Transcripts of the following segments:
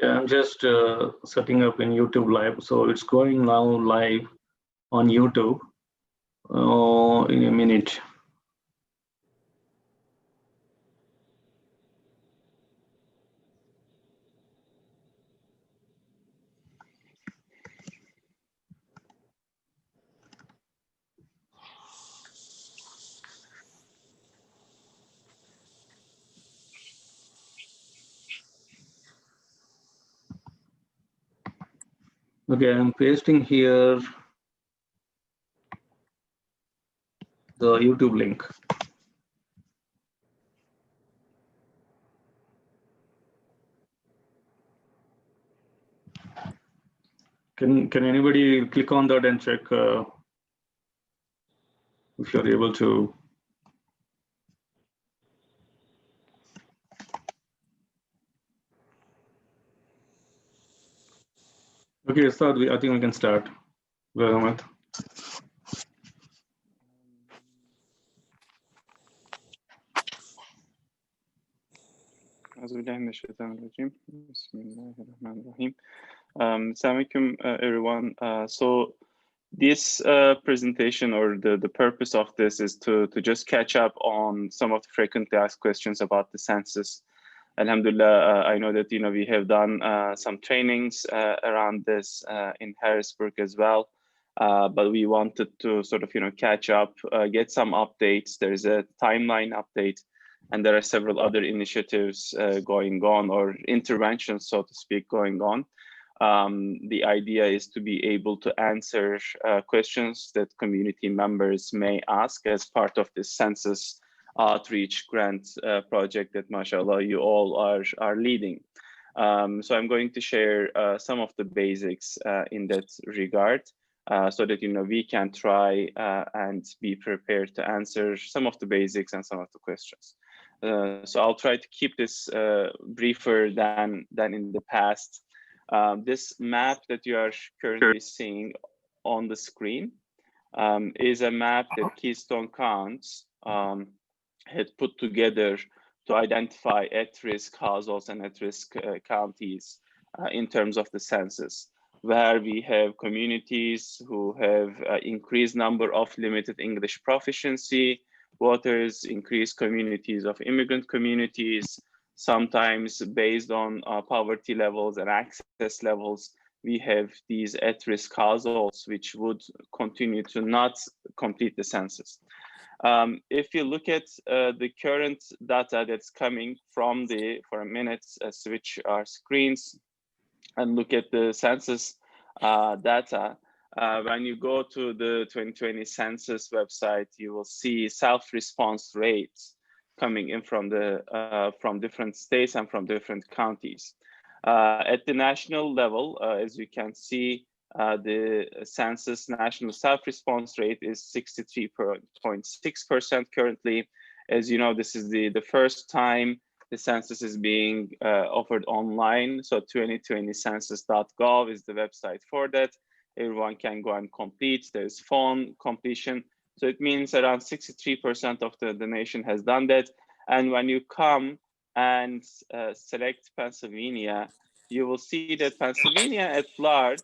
Yeah, I'm just setting up in YouTube Live. So it's going now live on YouTube in a minute. Okay, I'm pasting here the YouTube link. Can anybody click on that and check if you're able to? Okay, start. I think we can start. Rahmat. Assalamu alaikum, everyone. So this presentation, or the purpose of this, is to just catch up on some of the frequently asked questions about the census. Alhamdulillah, I know that we have done some trainings around this in Harrisburg as well, but we wanted to sort of catch up, get some updates. There's a timeline update, and there are several other initiatives going on, or interventions, so to speak, going on. The idea is to be able to answer questions that community members may ask as part of this census outreach grant project that, mashallah, you all are leading. So I'm going to share some of the basics in that regard, so that we can try and be prepared to answer some of the basics and some of the questions. So I'll try to keep this briefer than in the past. This map that you are currently seeing on the screen is a map that Keystone Counts had put together to identify at-risk households and at-risk counties in terms of the census, where we have communities who have increased number of limited English proficiency voters, increased communities of immigrant communities. Sometimes based on poverty levels and access levels, we have these at-risk households which would continue to not complete the census. If you look at the current data that's coming from for a minute, switch our screens and look at the census data. When you go to the 2020 census website, you will see self-response rates coming in from different states and from different counties. At the national level, as you can see, the census national self-response rate is 63.6% currently. As you know, this is the first time the census is being offered online. So 2020census.gov is the website for that. Everyone can go and complete. There's phone completion. So it means around 63% of the nation has done that. And when you come and select Pennsylvania, you will see that Pennsylvania at large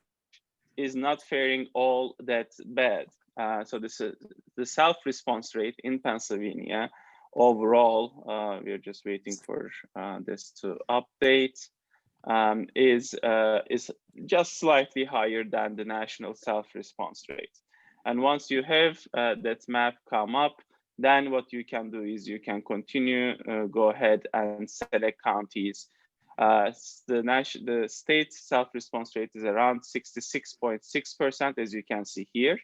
is not faring all that bad. So this is the self-response rate in Pennsylvania. Overall, we are just waiting for this to update. Is just slightly higher than the national self-response rate. And once you have that map come up, then what you can do is you can continue, go ahead and select counties. The state self-response rate is around 66.6%, as you can see here.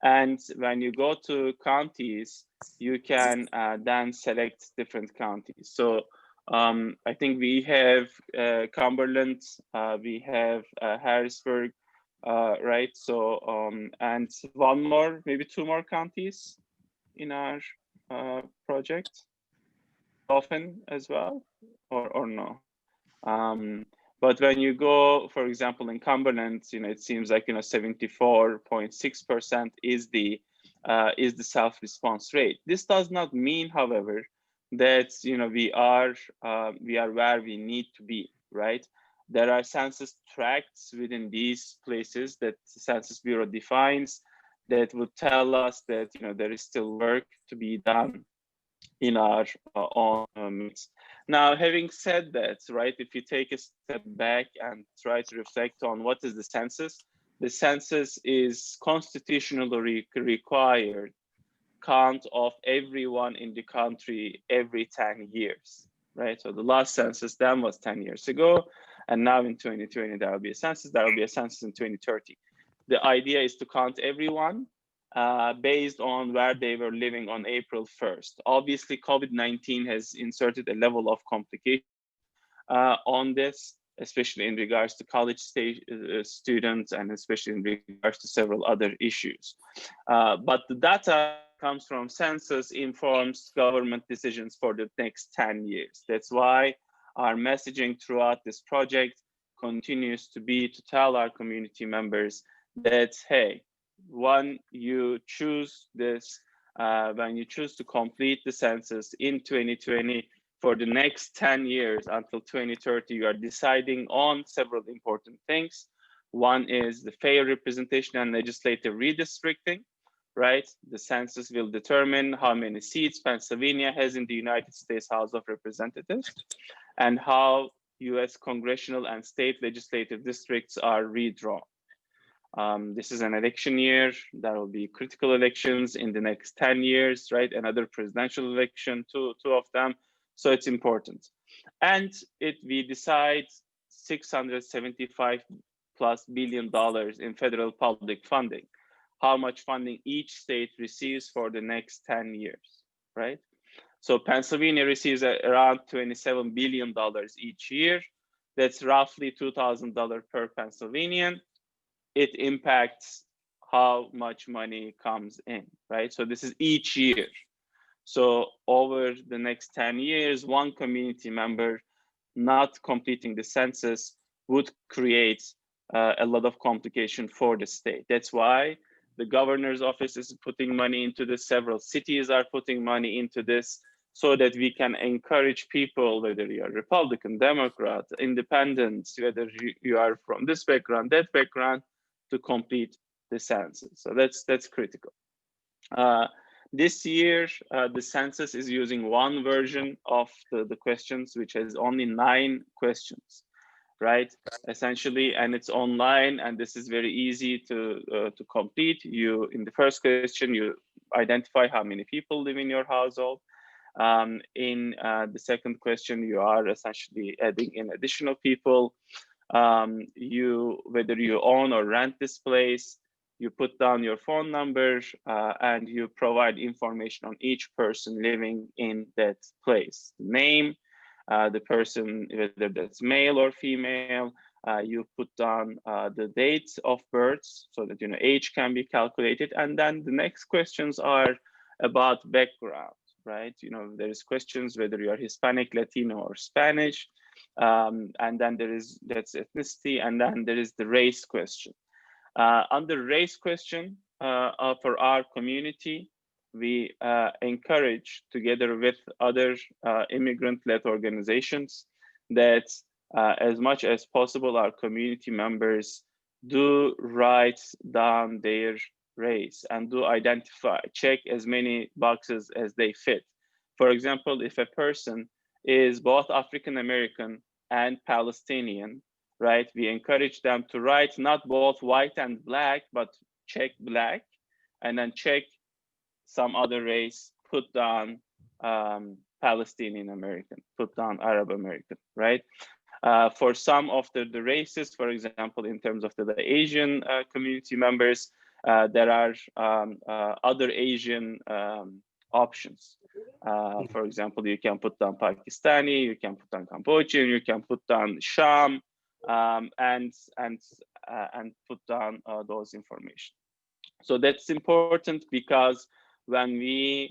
And when you go to counties, you can then select different counties. So I think we have Cumberland, we have Harrisburg, right? So, and one more, maybe two more counties in our project, often as well, or no? But when you go, for example, in Cumberland, it seems like 74.6% is the self-response rate. This does not mean, however, that we are where we need to be, right? There are census tracts within these places that the Census Bureau defines that would tell us that there is still work to be done in our own midst. Now, having said that, right, if you take a step back and try to reflect on what is the census is constitutionally required count of everyone in the country every 10 years, right? So the last census then was 10 years ago, and now in 2020, there will be a census, there will be a census in 2030. The idea is to count everyone based on where they were living on April 1st. Obviously, COVID-19 has inserted a level of complication on this, especially in regards to college stage students and especially in regards to several other issues. But the data comes from census informs government decisions for the next 10 years. That's why our messaging throughout this project continues to be to tell our community members that, hey, when you choose this, when you choose to complete the census in 2020, for the next 10 years until 2030, you are deciding on several important things. One is the fair representation and legislative redistricting, right? The census will determine how many seats Pennsylvania has in the United States House of Representatives and how US congressional and state legislative districts are redrawn. This is an election year. There will be critical elections in the next 10 years, right? Another presidential election, two of them. So it's important. And we decide $675+ billion in federal public funding, how much funding each state receives for the next 10 years, right? So Pennsylvania receives around $27 billion each year. That's roughly $2,000 per Pennsylvanian. It impacts how much money comes in, right? So this is each year. So over the next 10 years, one community member not completing the census would create a lot of complication for the state. That's why the governor's office is putting money into this. Several cities are putting money into this so that we can encourage people, whether you're Republican, Democrat, independent, whether you are from this background, that background, to complete the census. So that's critical. This year, the census is using one version of the questions, which has only 9 questions, right? Essentially, and it's online, and this is very easy to complete. In the first question, you identify how many people live in your household. In the second question, you are essentially adding in additional people. Whether you own or rent this place, you put down your phone number and you provide information on each person living in that place. The name, the person, whether that's male or female, you put down the date of birth so that age can be calculated. And then the next questions are about background, right? There's questions whether you are Hispanic, Latino, or Spanish. And then that's ethnicity, and then there is the race question. Under race question for our community, we encourage, together with other immigrant-led organizations, that as much as possible, our community members do write down their race and do identify, check as many boxes as they fit. For example, if a person is both African American and Palestinian, right? We encourage them to write not both white and black, but check black, and then check some other race, put down Palestinian American, put down Arab American, right? For some of the races, for example, in terms of the Asian community members, there are other Asian options. For example, you can put down Pakistani, you can put down Cambodian, you can put down Sham, and put down those information. So that's important because when the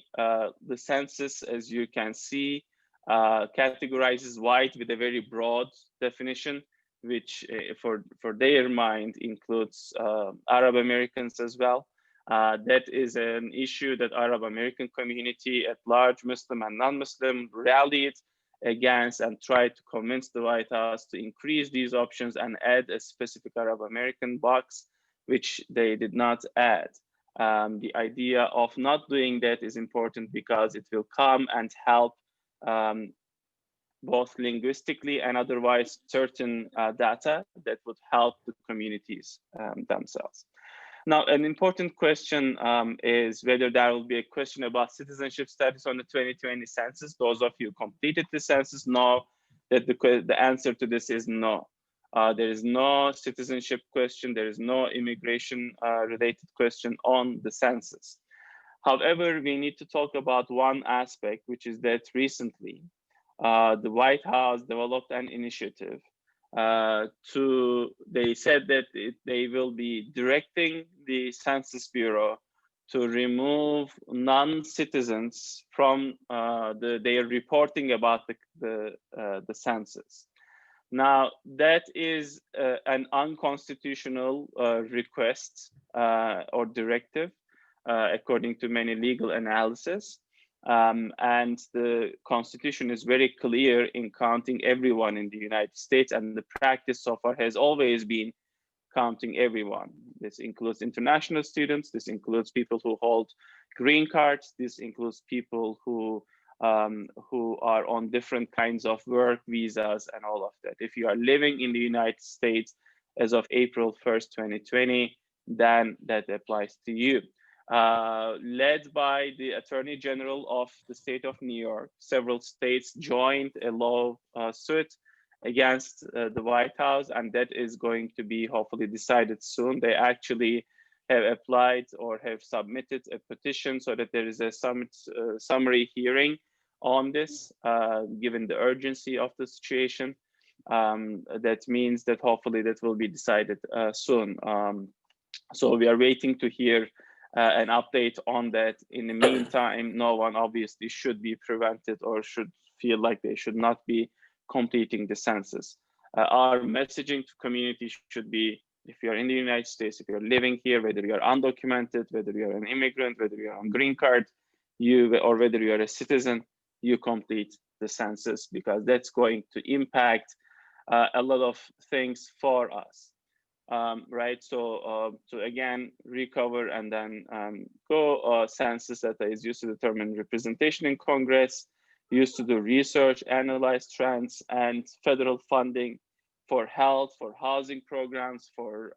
census, as you can see, categorizes white with a very broad definition, which for their mind includes Arab Americans as well. That is an issue that Arab American community at large, Muslim and non-Muslim, rallied against and tried to convince the White House to increase these options and add a specific Arab American box, which they did not add. The idea of not doing that is important because it will come and help both linguistically and otherwise certain data that would help the communities themselves. Now, an important question is whether there will be a question about citizenship status on the 2020 census. Those of you who completed the census know that the answer to this is no. There is no citizenship question. There is no immigration related question on the census. However, we need to talk about one aspect, which is that recently the White House developed an initiative they said that they will be directing the Census Bureau to remove non-citizens from their reporting about the census. Now, that is an unconstitutional request or directive, according to many legal analysis. And the Constitution is very clear in counting everyone in the United States, and the practice so far has always been counting everyone. This includes international students, this includes people who hold green cards, this includes people who are on different kinds of work visas and all of that. If you are living in the United States as of April 1st, 2020, then that applies to you. Led by the Attorney General of the state of New York, several states joined a lawsuit against the White House, and that is going to be hopefully decided soon. They actually have applied or have submitted a petition so that there is a summary hearing on this, given the urgency of the situation. That means that hopefully that will be decided soon. So we are waiting to hear an update on that. In the meantime, no one obviously should be prevented or should feel like they should not be completing the census. Our messaging to community should be, if you're in the United States, if you're living here, whether you're undocumented, whether you're an immigrant, whether you're on green card, or whether you're a citizen, you complete the census, because that's going to impact a lot of things for us. Right, so to again recover and then go census data is used to determine representation in Congress, used to do research, analyze trends, and federal funding for health, for housing programs, for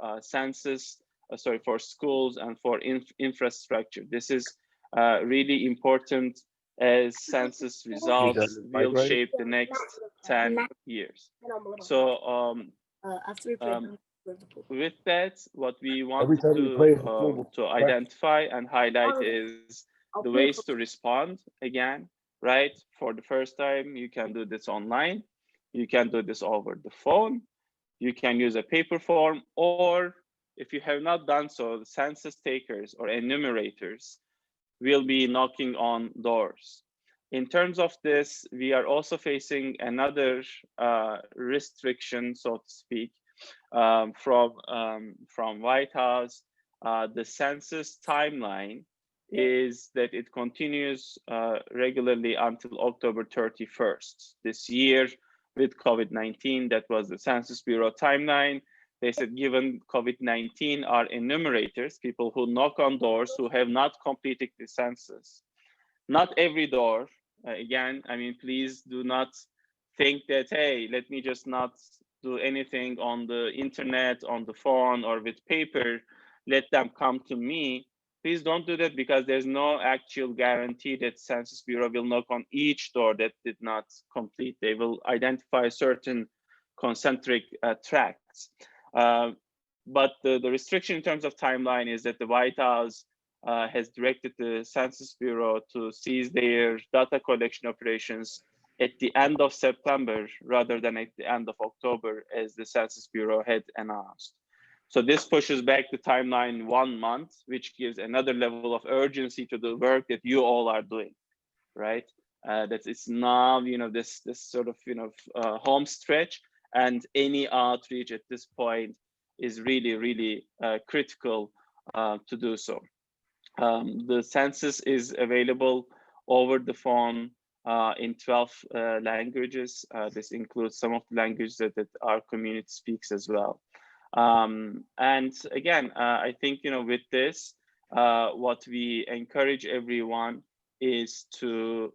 for schools, and for infrastructure. This is really important, as census results will shape the next 10 years. So with that, what we want to identify and highlight is the ways to respond again, right? For the first time, you can do this online, you can do this over the phone, you can use a paper form, or if you have not done so, the census takers or enumerators will be knocking on doors. In terms of this, we are also facing another restriction, so to speak, from White House. The census timeline is that it continues regularly until October 31st. This year, with COVID-19, that was the Census Bureau timeline. They said, given COVID-19, our enumerators, people who knock on doors who have not completed the census, not every door, again, I mean, please do not think that, hey, let me just not do anything on the internet, on the phone, or with paper, let them come to me. Please don't do that, because there's no actual guarantee that Census Bureau will knock on each door that did not complete. They will identify certain concentric tracts. But the restriction in terms of timeline is that the White House has directed the Census Bureau to cease their data collection operations at the end of September rather than at the end of October, as the Census Bureau had announced. So this pushes back the timeline 1 month, which gives another level of urgency to the work that you all are doing, right? That it's now, this sort of, home stretch, and any outreach at this point is really, really critical to do so. The census is available over the phone in 12 languages. This includes some of the languages that our community speaks as well. And again, I think, with this, what we encourage everyone is to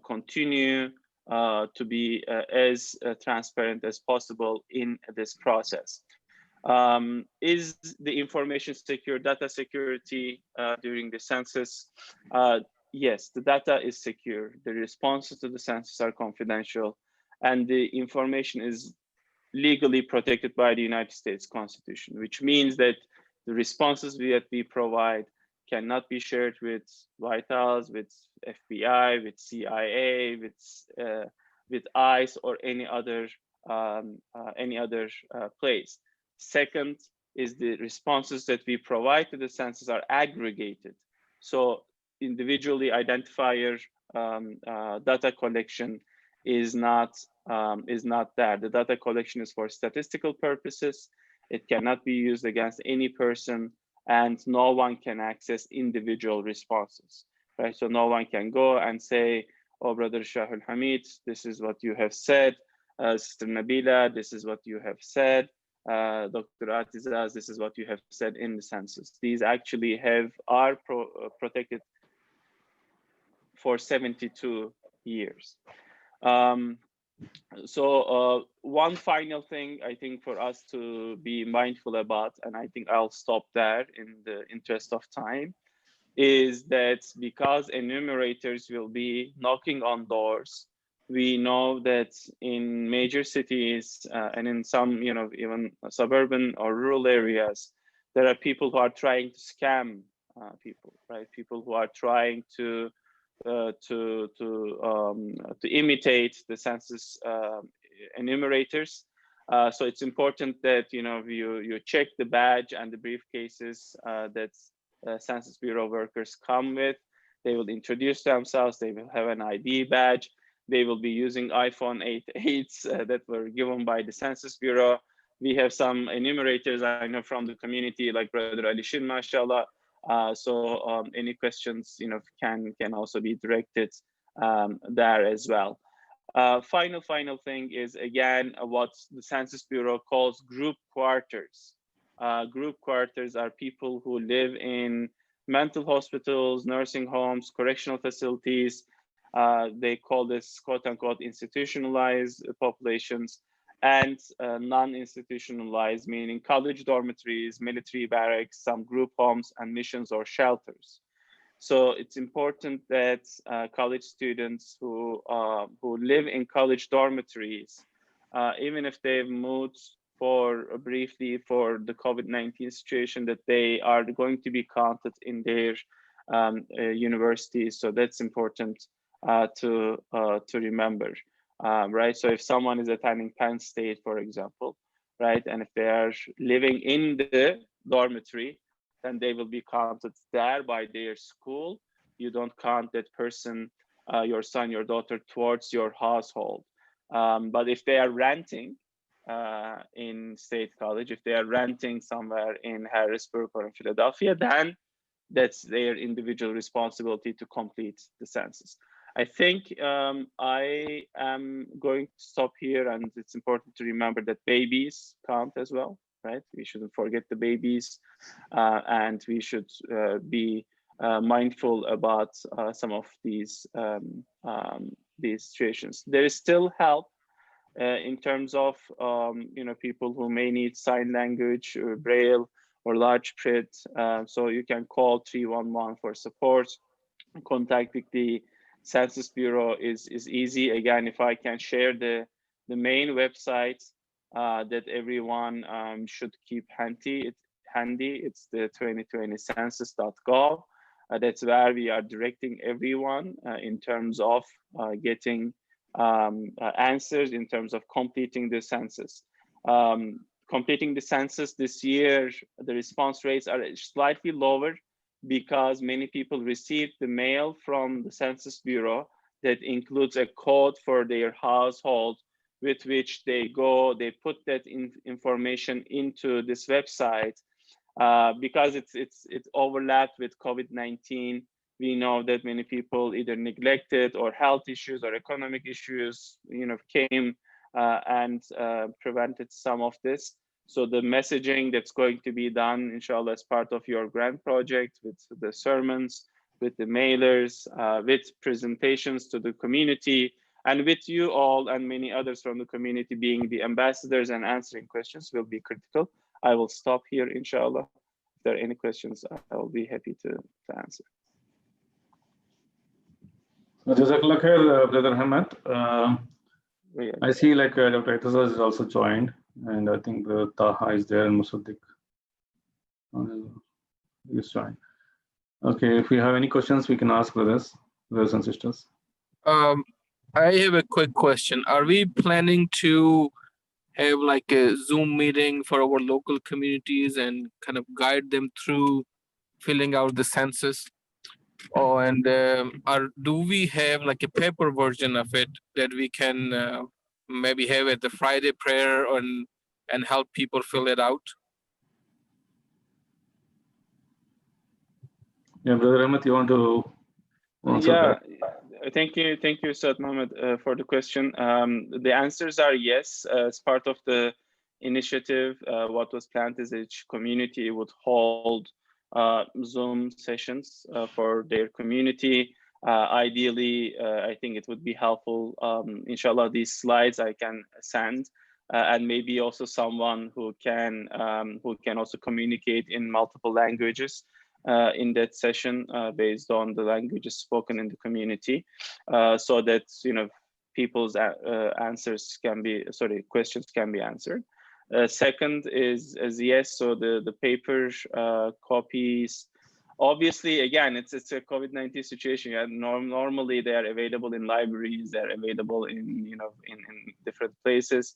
continue to be as transparent as possible in this process. Is the information secure, data security during the census? Yes, the data is secure. The responses to the census are confidential, and the information is legally protected by the United States Constitution, which means that the responses that we provide cannot be shared with White House, with FBI, with CIA, with ICE, or any other place. Second is the responses that we provide to the census are aggregated. So individually identifier data collection is not there. The data collection is for statistical purposes. It cannot be used against any person, and no one can access individual responses, right? So no one can go and say, oh, Brother Shahul Hamid, this is what you have said. Sister Nabila, this is what you have said. Dr. Atizaz, this is what you have said in the census. These actually are protected for 72 years. So one final thing I think for us to be mindful about, and I think I'll stop there in the interest of time, is that because enumerators will be knocking on doors, we know that in major cities and in some, even suburban or rural areas, there are people who are trying to scam people, right? People who are trying to imitate the census enumerators. So it's important that you check the badge and the briefcases that Census Bureau workers come with. They will introduce themselves. They will have an ID badge. They will be using iPhone 8s that were given by the Census Bureau. We have some enumerators I know from the community, like Brother Ali Shin, mashallah. So any questions, can also be directed there as well. Final thing is, again, what the Census Bureau calls group quarters. Group quarters are people who live in mental hospitals, nursing homes, correctional facilities. They call this quote unquote institutionalized populations, and non-institutionalized, meaning college dormitories, military barracks, some group homes, and missions or shelters. So it's important that college students who live in college dormitories, even if they've moved briefly for the COVID-19 situation, that they are going to be counted in their universities. So that's important to remember. Right, so if someone is attending Penn State, for example, right, and if they are living in the dormitory, then they will be counted there by their school. You don't count that person, your son, your daughter, towards your household. But if they are renting in State College, if they are renting somewhere in Harrisburg or in Philadelphia, then that's their individual responsibility to complete the census. I think I am going to stop here, and it's important to remember that babies count as well, right? We shouldn't forget the babies, and we should be mindful about some of these situations. There is still help in terms of people who may need sign language or Braille or large print. So you can call 311 for support. Contacting the Census Bureau is easy. Again, if I can share the main website that everyone should keep handy, it's the 2020 census.gov. That's where we are directing everyone in terms of getting answers, in terms of completing the census. Completing the census this year, the response rates are slightly lower because many people received the mail from the Census Bureau that includes a code for their household, with which they put that information into this website. Because it's overlapped with COVID-19, We know that many people either neglected or health issues or economic issues, came and prevented some of this. So the messaging that's going to be done, inshallah, as part of your grant project, with the sermons, with the mailers, with presentations to the community, and with you all and many others from the community being the ambassadors and answering questions, will be critical. I will stop here, inshallah. If there are any questions, I will be happy to answer. Jazakallah khair, Brother Ahmed. I see like Dr. Itazaz is also joined, and I think Taha is there and Musaddiq is joined. Okay, if you have any questions, we can ask brothers and sisters. I have a quick question. Are we planning to have like a Zoom meeting for our local communities and kind of guide them through filling out the census? And do we have like a paper version of it that we can maybe have at the Friday prayer and help people fill it out? Yeah, Brother Ahmed, you want to answer that? Thank you, Ustad Mohammed, for the question. The answers are yes. As part of the initiative, what was planned is each community would hold Zoom sessions for their community. Ideally, I think it would be helpful. Inshallah, these slides I can send, and maybe also someone who can also communicate in multiple languages in that session based on the languages spoken in the community, so that people's questions can be answered. Second is yes, so the paper copies, obviously, again, it's a COVID-19 situation. Normally they are available in libraries, they're available in different places.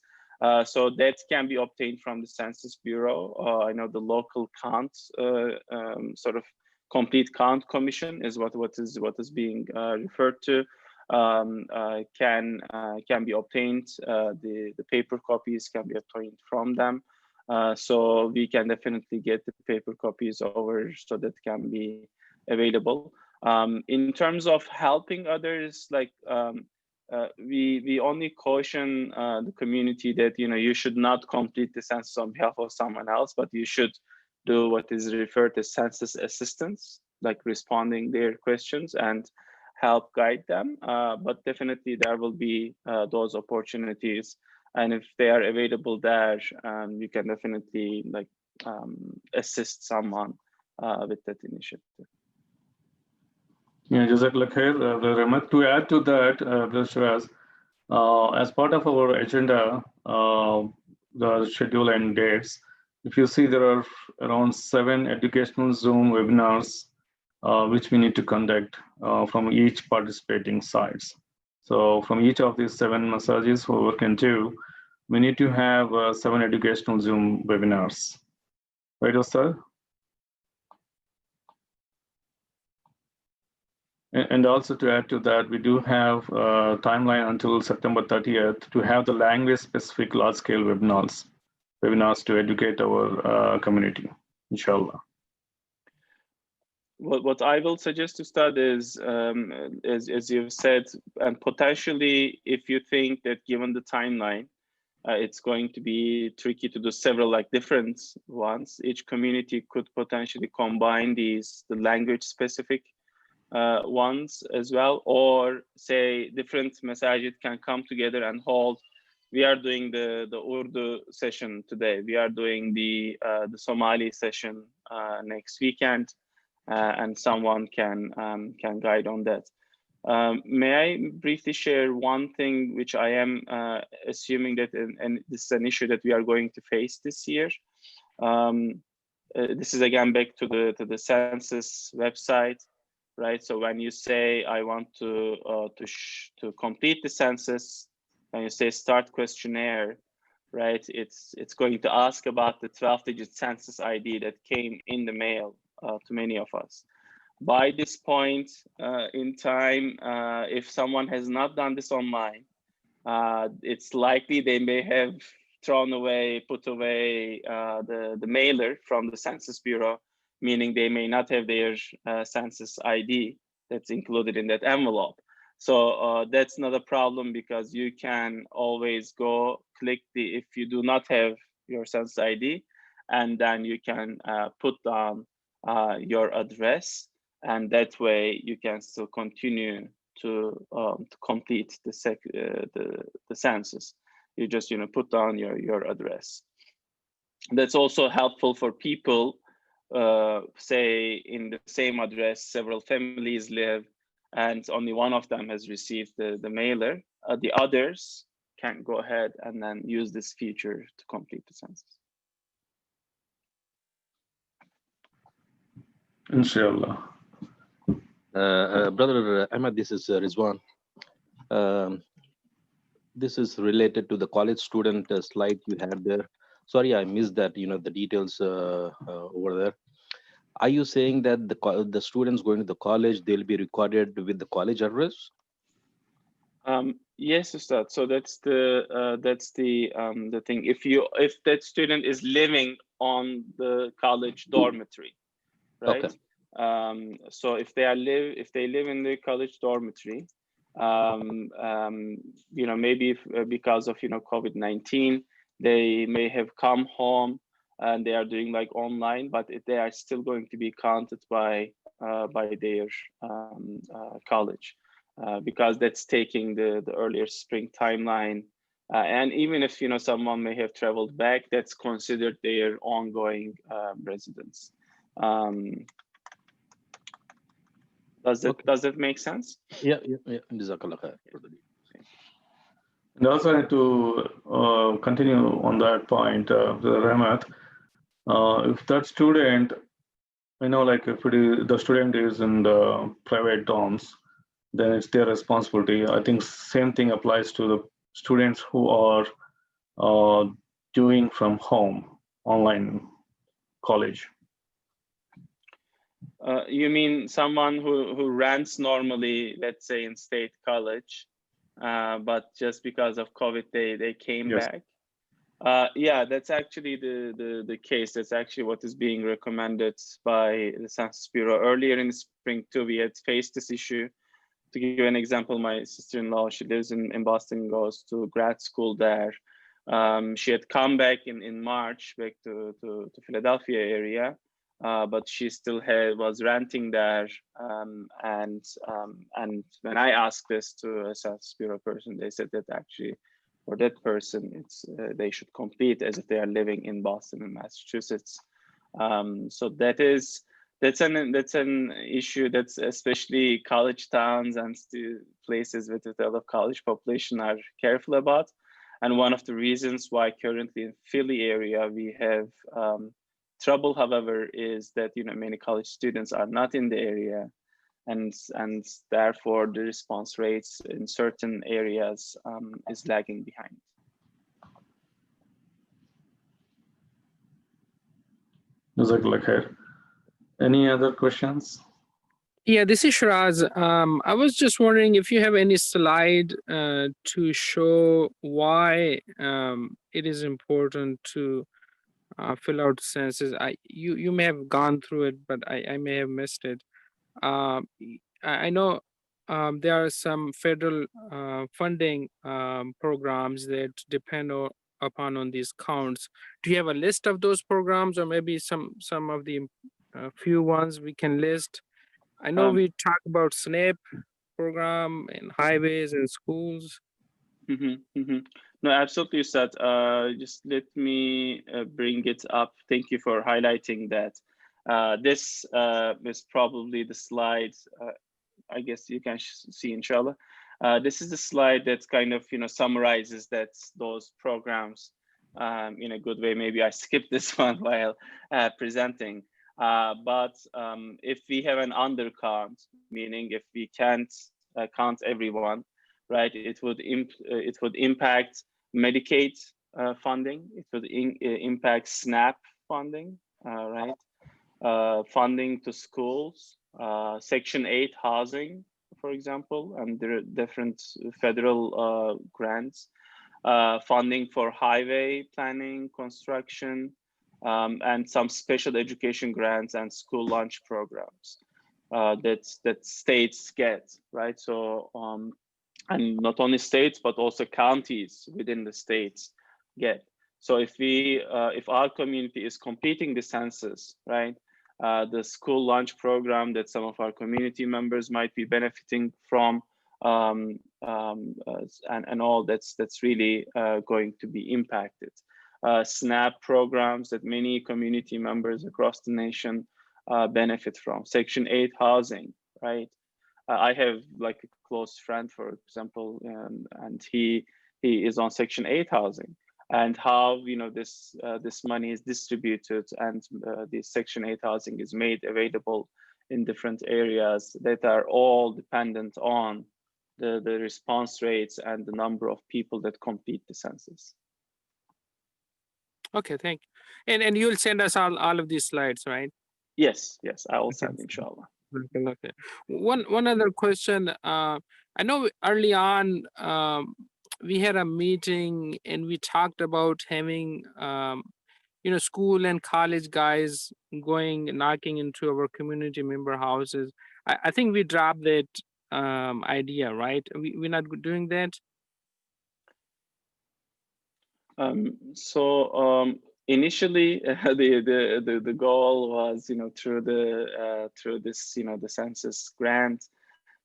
So that can be obtained from the Census Bureau. I know the local count, sort of complete count commission is what is being referred to. Can be obtained. The paper copies can be obtained from them. So we can definitely get the paper copies over so that can be available. In terms of helping others, like we only caution the community that you should not complete the census on behalf of someone else, but you should do what is referred as census assistance, like responding their questions and help guide them. But definitely there will be those opportunities, and if they are available there, you can definitely assist someone with that initiative. Yeah, Jazakallah khair, Brother Ahmed. To add to that, Brother Shiraz, as part of our agenda, the schedule and dates, if you see, there are around 7 educational Zoom webinars which we need to conduct from each participating sites. So from each of these 7 massages, whoever can do, we need to have 7 educational Zoom webinars. Right, Ustad? And also to add to that, we do have a timeline until September 30th to have the language-specific large-scale webinars to educate our community, inshallah. What I will suggest to start is, as you've said, and potentially, if you think that given the timeline, it's going to be tricky to do several different ones. Each community could potentially combine the language-specific ones as well, or say different masajid can come together and hold. We are doing the Urdu session today. We are doing the Somali session next weekend, and someone can guide on that. May I briefly share one thing which I am assuming that, and this is an issue that we are going to face this year. This is again back to the census website, right? So when you say I want to complete the census, and you say start questionnaire, right? It's going to ask about the 12-digit census ID that came in the mail to many of us. By this point in time, if someone has not done this online, it's likely they may have put away the mailer from the Census Bureau, meaning they may not have their census ID that's included in that envelope. So that's not a problem, because you can always go click if you do not have your census ID, and then you can put down your address, and that way you can still continue to complete the census. You just put down your address. That's also helpful for people, say in the same address several families live, and only one of them has received the mailer. The others can go ahead and then use this feature to complete the census. Inshallah. Brother Ahmed, this is Rizwan. This is related to the college student slide you had there. Sorry, I missed that, the details over there. Are you saying that the students going to the college, they'll be recorded with the college address? Yes, Ustad. So that's the thing. If that student is living on the college dormitory, right? Okay. So if they live in the college dormitory, maybe because of COVID-19, they may have come home and they are doing like online, but they are still going to be counted by their college, because that's taking the earlier spring timeline. And even if someone may have traveled back, that's considered their ongoing residence. Does that make sense? Yeah. Jazakallah khair. And also, I need to continue on that point, Rahmat. If that student, like if the student is in the private dorms, then it's their responsibility. I think same thing applies to the students who are doing from home, online college. You mean someone who rents normally, let's say in state college, but just because of COVID, they came Yes. back? Yeah, that's actually the case. That's actually what is being recommended by the Census Bureau. Earlier in the spring too, we had faced this issue. To give you an example, my sister-in-law, she lives in Boston, goes to grad school there. She had come back in March back to Philadelphia area, but she still was renting there. And when I asked this to a Census Bureau person, they said that actually for that person, they should complete as if they are living in Boston and Massachusetts. So that's an issue that's especially college towns and places with a lot of college population are careful about. And one of the reasons why currently in Philly area we have trouble, however, is that many college students are not in the area, and therefore the response rates in certain areas is lagging behind. Jazakallah khair. Any other questions? Yeah, this is Shiraz. I was just wondering if you have any slide to show why it is important to fill out census. You may have gone through it, but I may have missed it. I know there are some federal funding programs that depend upon these counts. Do you have a list of those programs, or maybe some of the few ones we can list? I know we talk about SNAP program and highways and schools. No, absolutely, Ustad. Just let me bring it up. Thank you for highlighting that. This is probably the slide. I guess you can see, inshallah. This is the slide that kind of summarizes those programs in a good way. Maybe I skipped this one while presenting. But if we have an undercount, meaning if we can't count everyone, right, it would impact Medicaid funding. It would impact SNAP funding, right? Funding to schools, Section 8 housing, for example, and there are different federal grants, funding for highway planning, construction, and some special education grants and school lunch programs. that states get, right? So and not only states but also counties within the states get. So if our community is completing the census, right, the school lunch program that some of our community members might be benefiting from, and all that's really going to be impacted. SNAP programs that many community members across the nation benefit from. Section 8 housing, right? I have like a close friend, for example, and he is on Section 8 housing, and how this money is distributed, and the Section 8 housing is made available in different areas that are all dependent on the response rates and the number of people that complete the census. Okay, thank you. And you'll send us all of these slides, right? Yes, I will send, inshallah. Okay. One other question. I know early on we had a meeting and we talked about having school and college guys going knocking into our community member houses. I think we dropped that idea, right? We're not doing that. Initially, the goal was, through this, the census grant,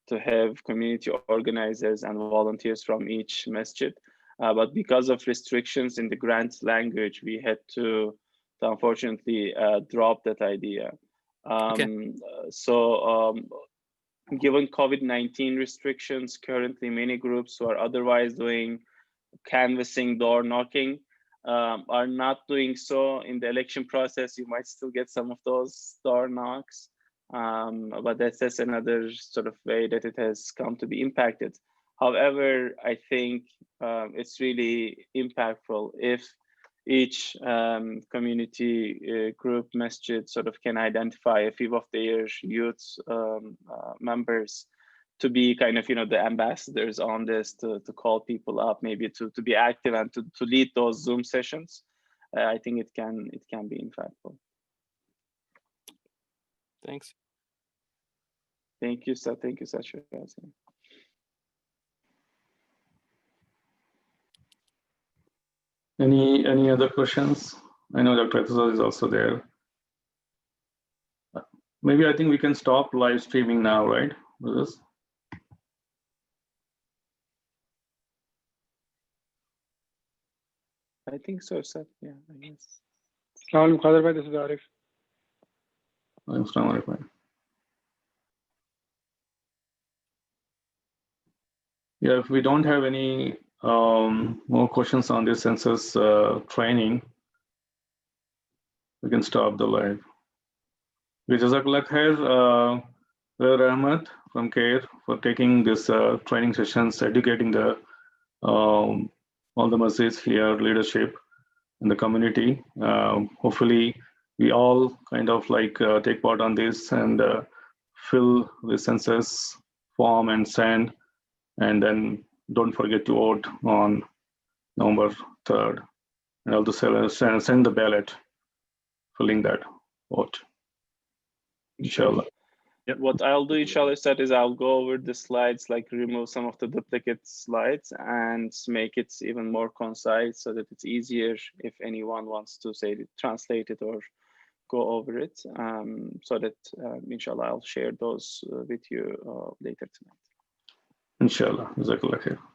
to have community organizers and volunteers from each masjid. But because of restrictions in the grant language, we had to unfortunately drop that idea. Okay. Given COVID-19 restrictions, currently many groups who are otherwise doing canvassing, door knocking, are not doing so. In the election process, you might still get some of those door knocks, but that's another sort of way that it has come to be impacted. However, I think it's really impactful if each community group masjid sort of can identify a few of their youth members to be kind of, the ambassadors on this, to call people up, maybe to be active and to lead those Zoom sessions. I think it can be impactful. Thanks. Thank you, sir. Thank you, Sasha. Any other questions? I know Dr. Etiza is also there. Maybe I think we can stop live streaming now, right? With this? I think so, sir. Yeah, I guess. This is Arif. Yeah, if we don't have any more questions on this census training, we can stop the live. Jazakallah khair, Rahmat from CARE for taking this training sessions, educating the all the masjids here, leadership in the community. Hopefully, we all kind of like take part on this and fill the census form and send, and then don't forget to vote on November 3rd, and also send the ballot, filling that vote. Inshallah. Yeah. What I'll do, inshallah, is I'll go over the slides, like remove some of the duplicate slides and make it even more concise so that it's easier if anyone wants to say translate it or go over it, so that inshallah I'll share those with you later tonight. Inshallah. Jazakallah khair.